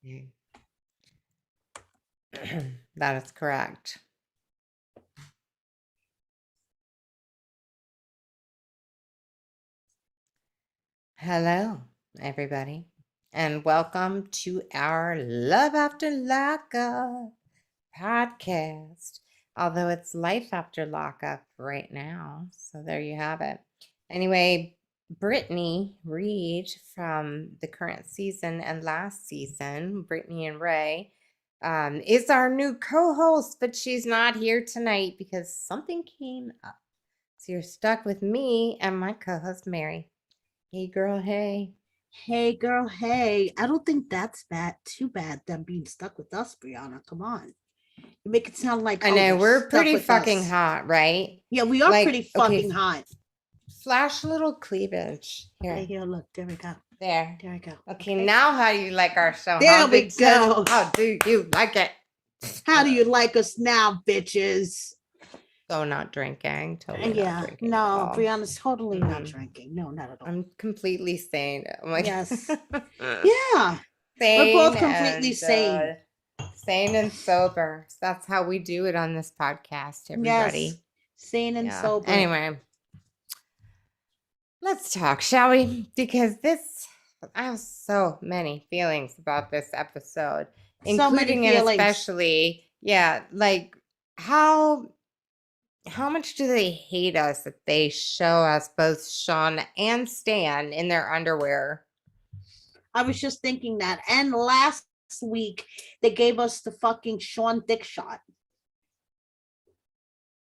Mm. That is correct. Hello, everybody, and welcome to our Love After Lockup podcast. Although it's Life After Lockup right now. So there you have it. Anyway, Brittany Reed from the current season and last season, Brittany and Ray, is our new co-host, but she's not here tonight because something came up. So you're stuck with me and my co-host, Mary. Hey, girl, hey. Hey girl, hey. I don't think that's too bad them being stuck with us, Brianna. Come on. You make it sound like I know, they're we're stuck pretty with fucking us. hot, right? Yeah, we are Like, pretty fucking hot. Flash a little cleavage. Here, Here. look, there we go. There. There we go. Okay, now how do you like our show? There we go. How do you like it? How do you like us now, bitches? So not drinking. Totally not drinking. No, Brianna's totally not drinking. No, not at all. I'm completely sane. I'm like, yes. Yeah. Sane. We're both completely sane. Sane and sober. That's how we do it on this podcast, everybody. Yes. Sane and sober. Anyway, let's talk, shall we? Because I have so many feelings about this episode, including and especially, like how much do they hate us that they show us both Sean and Stan in their underwear? I was just thinking that. And last week, they gave us the fucking Sean Dick shot.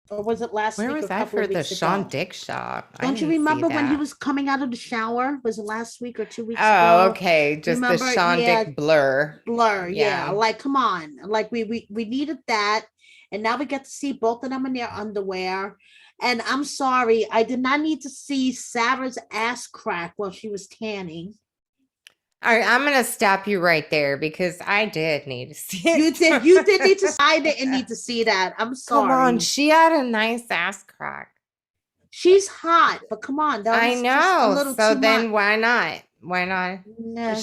Or was it last week? Where was I for the Sean Dick shot? Don't you remember when he was coming out of the shower? Was it last week or 2 weeks ago? Oh, okay. Just the Sean Dick blur. Yeah. Like, come on. Like, we needed that. And now we get to see both of them in their underwear. And I'm sorry, I did not need to see Sarah's ass crack while she was tanning. All right, I'm gonna stop you right there because I did need to see it. You did need to. I didn't need to see that. I'm sorry. Come on, she had a nice ass crack. She's hot, but come on, that was I know. Just a little so too then, much. why not? Why not? No.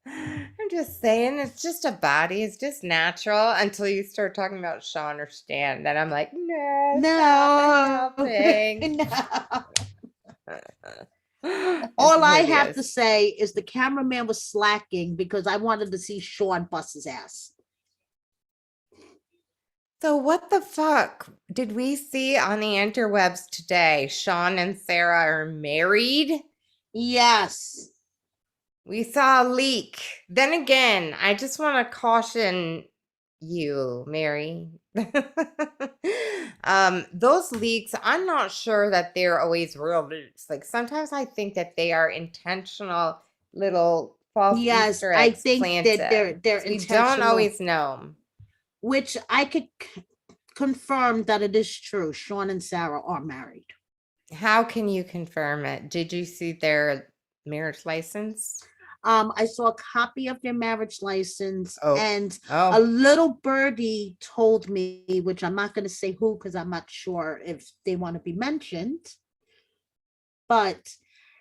I'm just saying, it's just a body. It's just natural until you start talking about Sean or Stan. Then I'm like, no. All I have to say is the cameraman was slacking because I wanted to see Sean bust his ass. So what the fuck did we see on the interwebs today? Sean and Sara are married? Yes. We saw a leak. Then again, I just want to caution you, Mary. Those leaks, I'm not sure that they're always real leaks. Like sometimes I think that they are intentional little false Easter eggs. I think planted. That they're we don't always know. Which I could confirm that it is true. Sean and Sara are married. How can you confirm it? Did you see their marriage license? I saw a copy of their marriage license and a little birdie told me, which I'm not going to say who because I'm not sure if they want to be mentioned, but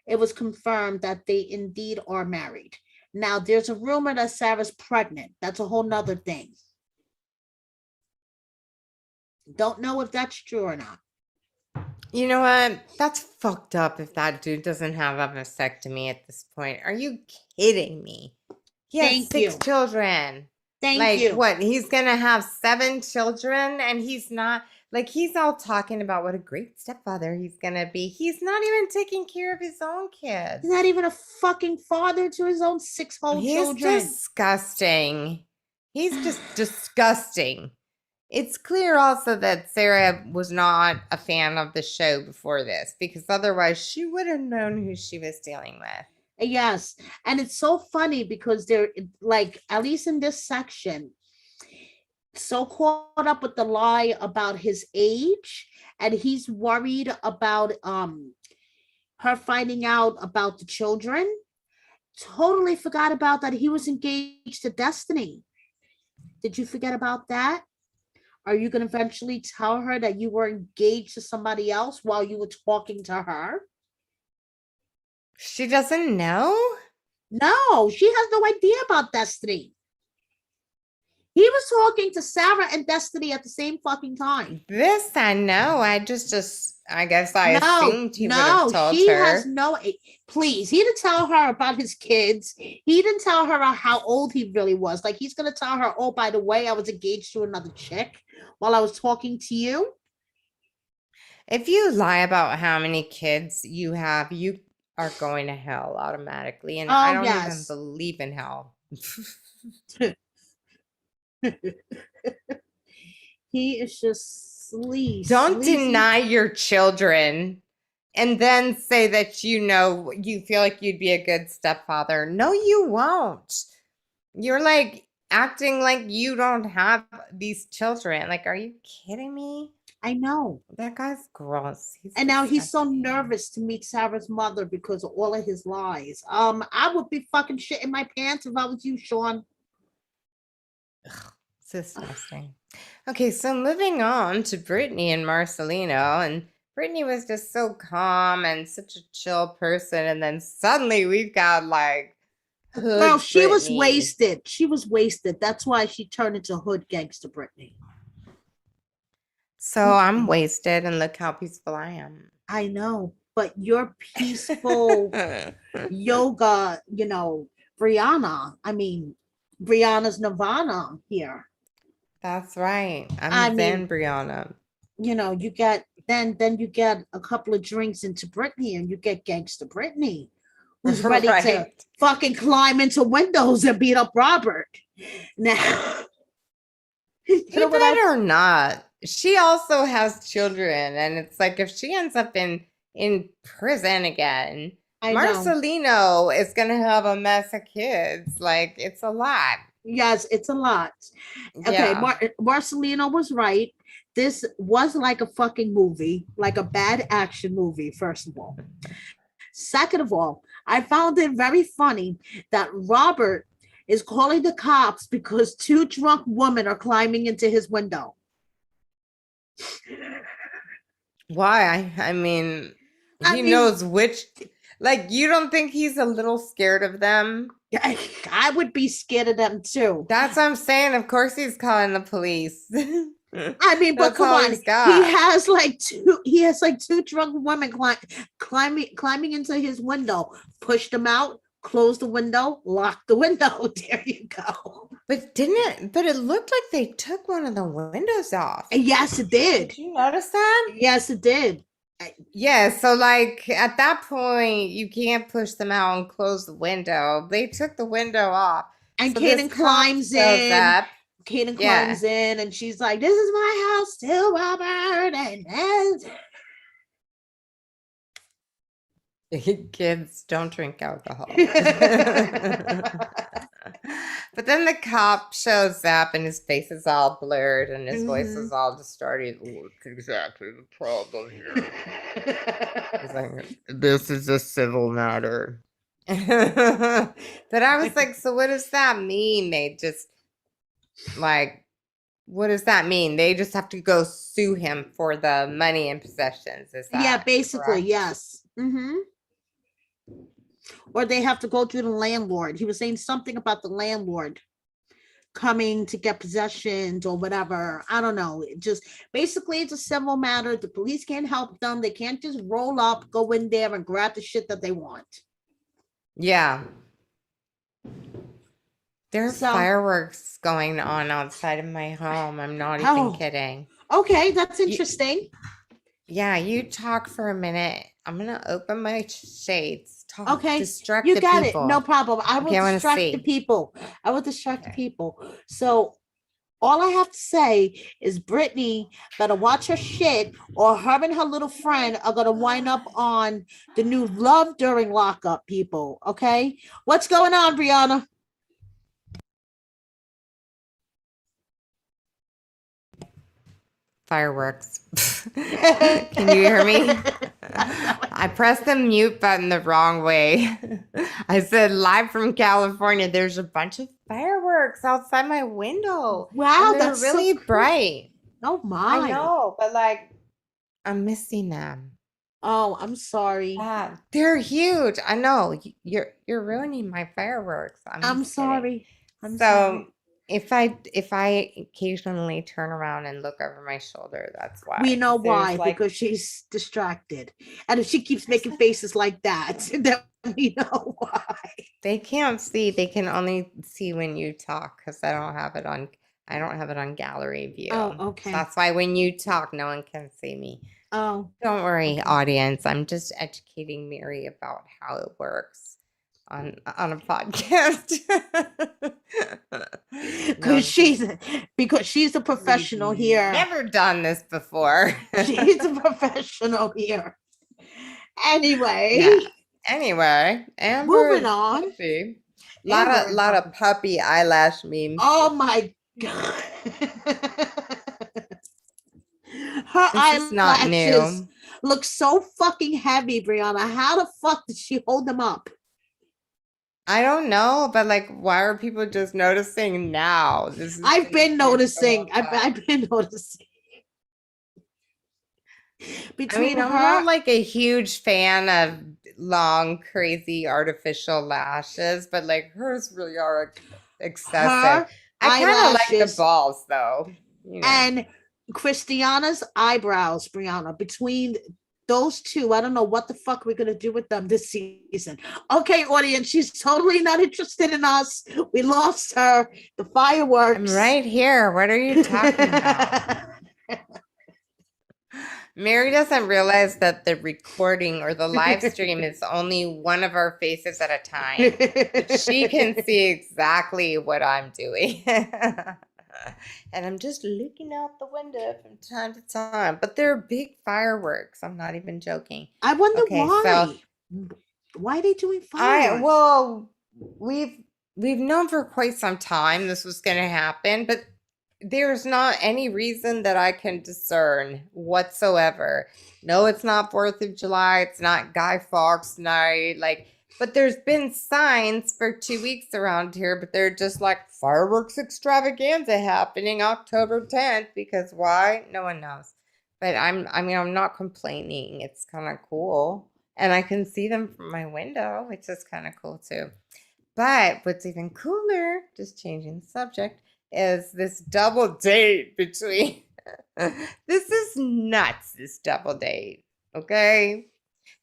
it was confirmed that they indeed are married. Now, there's a rumor that Sarah's pregnant. That's a whole nother thing. Don't know if that's true or not. You know what? That's fucked up if that dude doesn't have a vasectomy at this point. Are you kidding me? He has 6 children. Thank you. Like, what? He's going to have 7 children and he's not, like, he's all talking about what a great stepfather he's going to be. He's not even taking care of his own kids. He's not even a fucking father to his own 6 whole children. He's disgusting. He's just disgusting. It's clear also that Sara was not a fan of the show before this because otherwise she would have known who she was dealing with. Yes. And it's so funny because they're like, at least in this section, so caught up with the lie about his age and he's worried about her finding out about the children. Totally forgot about that he was engaged to Destiny. Did you forget about that? Are you going to eventually tell her that you were engaged to somebody else while you were talking to her? She doesn't know? No, she has no idea about Destiny. He was talking to Sara and Destiny at the same fucking time. This I know. I guess I No, assumed he would have no, told she has her. no. Please, he didn't tell her about his kids. He didn't tell her how old he really was. Like he's gonna tell her, oh, by the way, I was engaged to another chick while I was talking to you. If you lie about how many kids you have, you are going to hell automatically. And I Oh don't even yes. believe in hell. He is just Don't sleazy. deny your children and then say that you feel like you'd be a good stepfather. No, you won't. You're like acting like you don't have these children. Like, are you kidding me? I know. That guy's gross. He's And now he's so disgusting. nervous to meet Sarah's mother because of all of his lies. I would be fucking shitting my pants if I was you, Sean. It's disgusting. Okay, so moving on to Brittany and Marcelino, and Brittany was just so calm and such a chill person, and then suddenly we've got like Girl, hood she was Brittany. wasted. She was wasted. That's why she turned into hood gangster Brittany. So I'm wasted, and look how peaceful I am. I know, but your peaceful yoga, Brianna. I mean, Brianna's Nirvana here. That's right. I I'm mean, Zen Brianna. you get then you get a couple of drinks into Brittany and you get gangster Brittany, who's ready to Right. fucking climb into windows and beat up Robert. Now, you He know what I better not. She also has children, and it's like if she ends up in prison again, I know. Marcelino is gonna have a mess of kids. Like it's a lot. Yes, it's a lot. Okay, Yeah. Marcelino was right. This was like a fucking movie, like a bad action movie, first of all. Second of all, I found it very funny that Robert is calling the cops because two drunk women are climbing into his window. Why? I mean, I he mean, knows which. Like, you don't think he's a little scared of them? I would be scared of them too. That's what I'm saying. Of course, he's calling the police. I mean, but That's come all on, he's got. he has like two drunk women climbing into his window, pushed them out, closed the window, locked the window. There you go. But it looked like they took one of the windows off. And yes, it did. Did you notice that? Yes, it did. Yeah, so like at that point, you can't push them out and close the window. They took the window off. And So this cop shows up. Kaden Yeah. climbs in, and she's like, "This is my house, still, Robert." And Kids don't drink alcohol. But then the cop shows up and his face is all blurred and his voice is all distorted. What's exactly the problem here? He's like, this is a civil matter. But I was like, so what does that mean? They just like, what does that mean? They just have to go sue him for the money and possessions. Is that yeah, basically, correct? yes. Or they have to go through the landlord. He was saying something about the landlord coming to get possessions or whatever. I don't know. It just basically it's a civil matter. The police can't help them. They can't just roll up, go in there and grab the shit that they want. Yeah. There are So, fireworks going on outside of my home. I'm not even oh, kidding. okay, that's interesting. Yeah, you talk for a minute. I'm gonna open my shades. Talk, Okay, distract you the got it. people. No problem. I will Okay, I want to distract the see. people. I will distract the Okay. people. So all I have to say is Brittany better watch her shit, or her and her little friend are gonna wind up on the new Love During Lockup, people. Okay, what's going on, Brianna? Fireworks. Can you hear me? I pressed the mute button the wrong way. I said live from California. There's a bunch of fireworks outside my window. Wow, And they're that's so really cool. bright. Oh I my. know, but like I'm missing them. Oh, I'm sorry. They're huge. I know. You're ruining my fireworks. I'm I'm just kidding. sorry. I'm So sorry. if I occasionally turn around and look over my shoulder, that's We why. know 'Cause there's why, like because she's distracted. And if she keeps there's making like faces like that, then we know why. they can't see. They can only see when you talk because I don't have it on gallery view. Oh, So okay. that's why when you talk, no one can see me. Oh, Don't worry, okay. audience. I'm just educating Mary about how it works on a podcast. No, Because I'm kidding. she's a We've professional here. never done this before. She's a professional here. Yeah. Anyway, Anyway, moving Amber on. puppy. Amber and Lot of Puppy. puppy eyelash memes. Oh my god. Her This is not eyelashes new. look so fucking heavy, Brianna. How the fuck did she hold them up? I don't know, but like, why are people just noticing now? This has I've been a been thing for a noticing. long time. I've been noticing I mean, between I'm not her like a huge fan of long, crazy artificial lashes, but like hers really are excessive. her I kind of like the eyelashes balls though, you know. and Christiana's eyebrows, Brianna. Between those two, I don't know what the fuck we're gonna do with them this season. Okay, audience, she's totally not interested in us. We lost her. The I'm fireworks. right here. What are you talking about? Mary doesn't realize that the recording or the live stream is only one of our faces at a time, but she can see exactly what I'm doing. And I'm just looking out the window from time to time. But they're big fireworks. I'm not even joking. I wonder Okay, so why. Why are they doing I fireworks? well, we've we've known for quite some time this was going to happen, but there's not any reason that I can discern whatsoever. No, it's not 4th of July. It's not Guy Fawkes night. Like, but there's been signs for 2 weeks around here, but they're just like fireworks extravaganza happening October 10th because why? No one knows. But I mean, I'm not complaining. It's kind of cool. And I can see them from my window, which is kind of cool too. But what's even cooler, just changing the subject, is this double date between. This is nuts, this double date. Okay.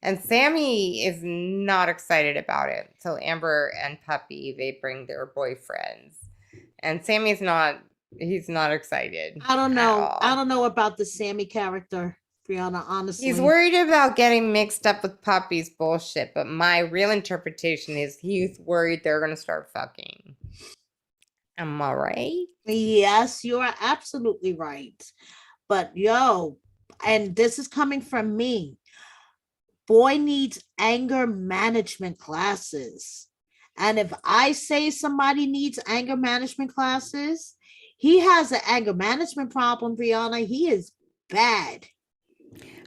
And Sammy is not excited about it. So Amber and Puppy, they bring their boyfriends. And he's not excited I don't at know. I all. don't know about the Sammy character, Brianna, He's honestly. worried about getting mixed up with Puppy's bullshit, but my real interpretation is he's worried they're going to start fucking. Am I right? Yes, you are absolutely right. But yo, and this is coming from me. Boy needs anger management classes. And if I say somebody needs anger management classes, he has an anger management problem, Brianna. He is bad.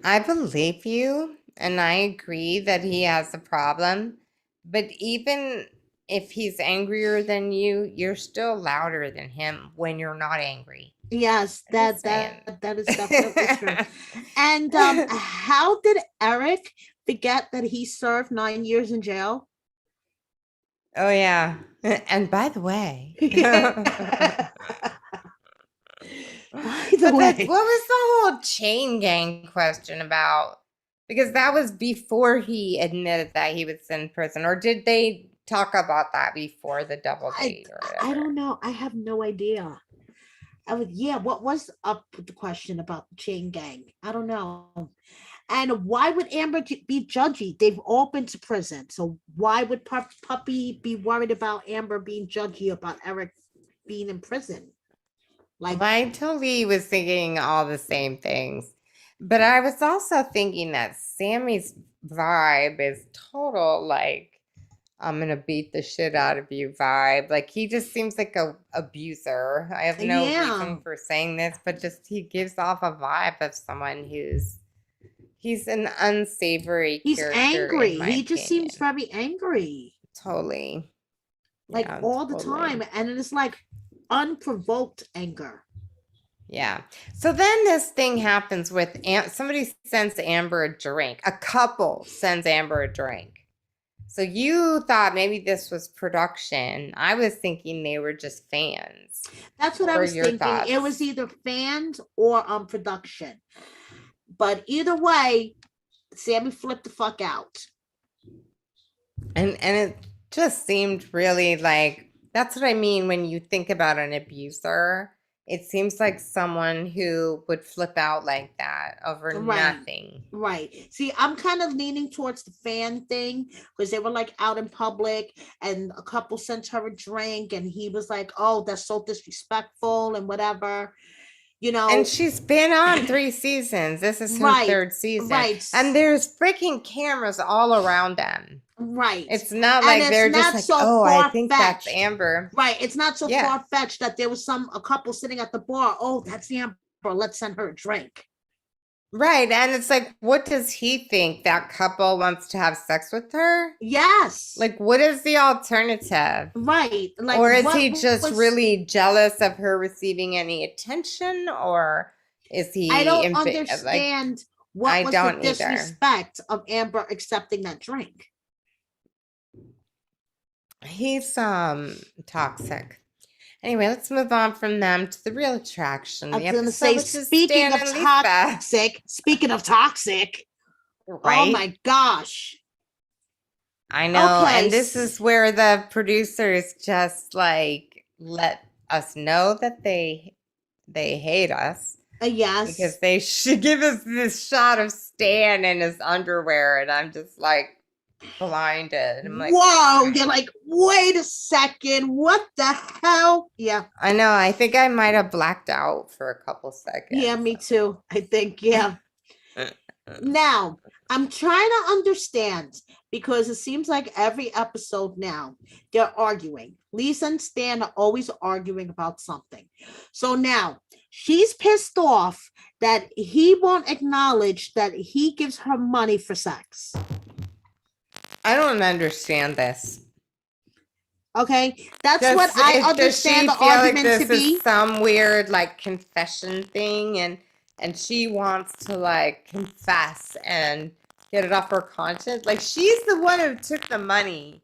I believe you, and I agree that he has a problem. But even if he's angrier than you, you're still louder than him when you're not angry. Yes, I'm just saying. that is definitely true. And how did Eric forget that he served 9 years in jail? Oh yeah. And by the way, By the but that's way, what was the whole chain gang question about? Because that was before he admitted that he was in prison, or did they talk about that before the double I date or I whatever? don't know. I have no idea. I would, yeah, what was up with the question about the chain gang? I don't know. And why would Amber be judgy? They've all been to prison. So why would Puppy be worried about Amber being judgy about Eric being in prison? Well, Like, I totally was thinking all the same things. But I was also thinking that Sammy's vibe is total like I'm gonna beat the shit out of you vibe. Like he just seems like a abuser. I have no yeah, reason for saying this, but just he gives off a vibe of someone he's an unsavory he's character in angry. my He just seems opinion. very angry, Totally. like Yeah, all the time. totally. And it's like unprovoked anger. Yeah. So then this thing happens with somebody sends Amber a drink. A couple sends Amber a drink. So you thought maybe this was production. I was thinking they were just fans. That's what I was thinking. It was either fans or production. But either way, Sammy flipped the fuck out. And it just seemed really like, that's what I mean when you think about an abuser. It seems like someone who would flip out like that over nothing. Right. See, I'm kind of leaning towards the fan thing because they were like out in public and a couple sent her a drink and he was like, oh, that's so disrespectful and whatever. You know, and she's been on 3 seasons. This is her 3rd season. And there's freaking cameras all around them. Right. It's not like they're just like, so oh, I think that's Amber. Right. It's not so far-fetched that there was a couple sitting at the bar. Oh, that's Amber. Let's send her a drink. Right. And it's like, what does he think? That couple wants to have sex with her? Yes. Like, what is the alternative? Right. Like, or is he just really jealous of her receiving any attention? Or is he... I don't understand what was the disrespect of Amber accepting that drink. He's toxic. Anyway, let's move on from them to the real attraction. I was going to say, speaking of toxic, right? Oh my gosh. I know. Okay. And this is where the producers just like let us know that they hate us. Yes. Because they should give us this shot of Stan in his underwear. And I'm just like, blinded. I'm like, whoa, you're like, wait a second, what the hell? Yeah, I know. I think I might have blacked out for a couple seconds. Yeah, me too. I think, yeah. Now, I'm trying to understand because it seems like every episode now they're arguing. Lisa and Stan are always arguing about something. So now she's pissed off that he won't acknowledge that he gives her money for sex. I don't understand this. Okay, that's what I understand the argument like to be. Is some weird like confession thing, and she wants to like confess and get it off her conscience. Like she's the one who took the money.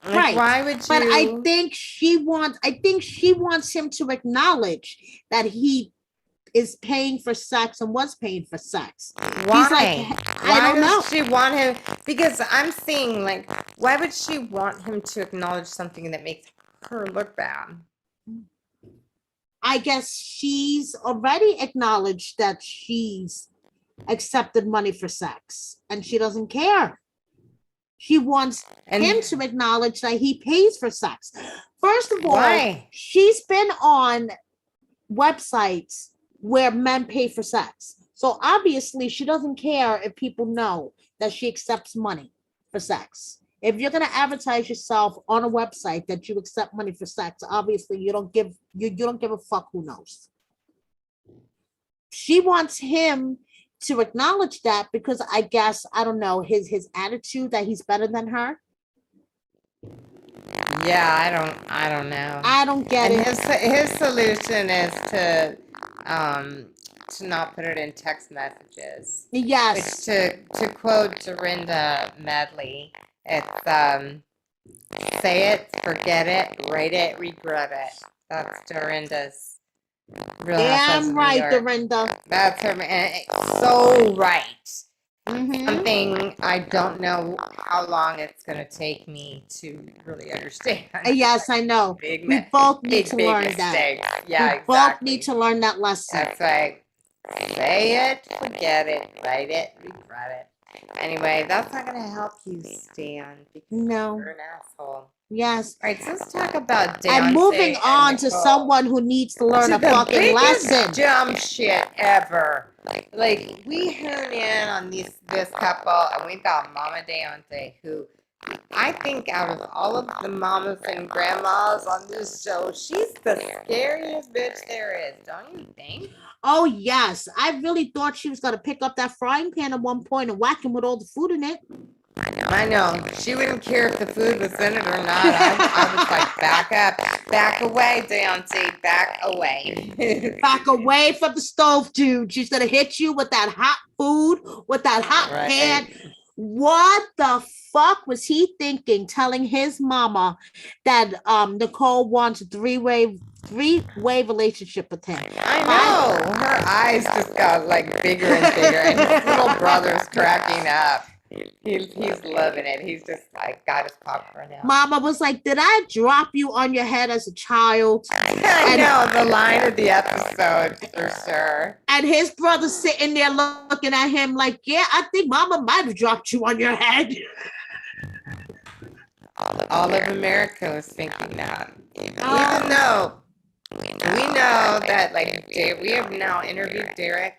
Like, right. Why would you? But I think she wants him to acknowledge that he is paying for sex and was paying for sex. Why? He's like, I don't know. She want him? Because I'm seeing like, why would she want him to acknowledge something that makes her look bad? I guess she's already acknowledged that she's accepted money for sex and she doesn't care. She wants him to acknowledge that he pays for sex. First of all, she's been on websites where men pay for sex. So obviously she doesn't care if people know that she accepts money for sex. If you're going to advertise yourself on a website that you accept money for sex, obviously you don't give a fuck who knows. She wants him to acknowledge that because I guess, I don't know, his attitude that he's better than her. Yeah, I don't know. I don't get it. His solution is to not put it in text messages. Yes. Which to quote Dorinda Medley, it's say it, forget it, write it, regret it. That's Dorinda's real. Damn right, Dorinda. That's her, and it's so right. Mm-hmm. Something I don't know how long it's going to take me to really understand. Yes, I know. We both need to learn that. Yeah, we both need to learn that lesson. That's right. Say it, forget it, write it, regret it. Anyway, that's not going to help you, Stan. No. You're an asshole. Yes. All right, so let's talk about Daonte. And moving on to someone who needs to learn a fucking lesson. Dumb shit ever. Like we hone in on this couple, and we've got Mama Daonte, who I think out of all of the mamas and grandmas on this show, she's the scariest bitch there is. Don't you think? Oh yes, I really thought she was gonna pick up that frying pan at one point and whack him with all the food in it. I know. She wouldn't care if the food was in it or not. I was like, back up, back away, Daonte, back away. Back away from the stove, dude. She's gonna hit you with that hot food, with that hot pan. Right. What the fuck was he thinking telling his mama that Nicole wants a three-way relationship with him? I know. Her eyes just got like bigger and bigger, and his little brother's cracking up. He's loving it. He's just like got his popcorn out. Mama was like, "Did I drop you on your head as a child?" I know the line of the episode for sure. And his brother sitting there looking at him like, "Yeah, I think Mama might have dropped you on your head." All of America was thinking that, even though we know that like we have now interviewed Derek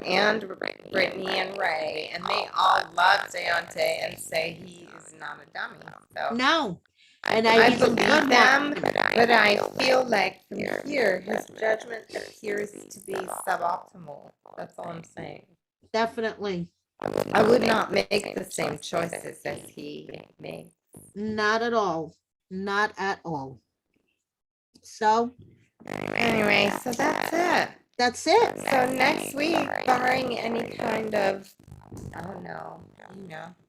and Brittany and Ray, and they all love Daonte and say he is not a dummy. So No. And I he's a believe good them, one. but I feel like from here his judgment appears to be suboptimal. That's all I'm saying. Definitely. I would not make the same choices as he made. Not at all. Not at all. So Anyway, so that's it. that's it. So next week, barring any kind of, I don't know,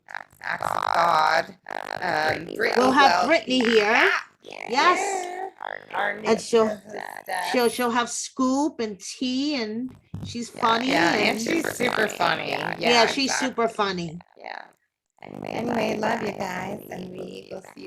acts of God, Brittany We'll have will Brittany be here. back. Yes. Our new And she'll sister. she'll have scoop and tea, and she's funny. Yeah, and she's super funny. Yeah, she's exactly. super funny. Yeah. Anyway, love you guys, and we will see you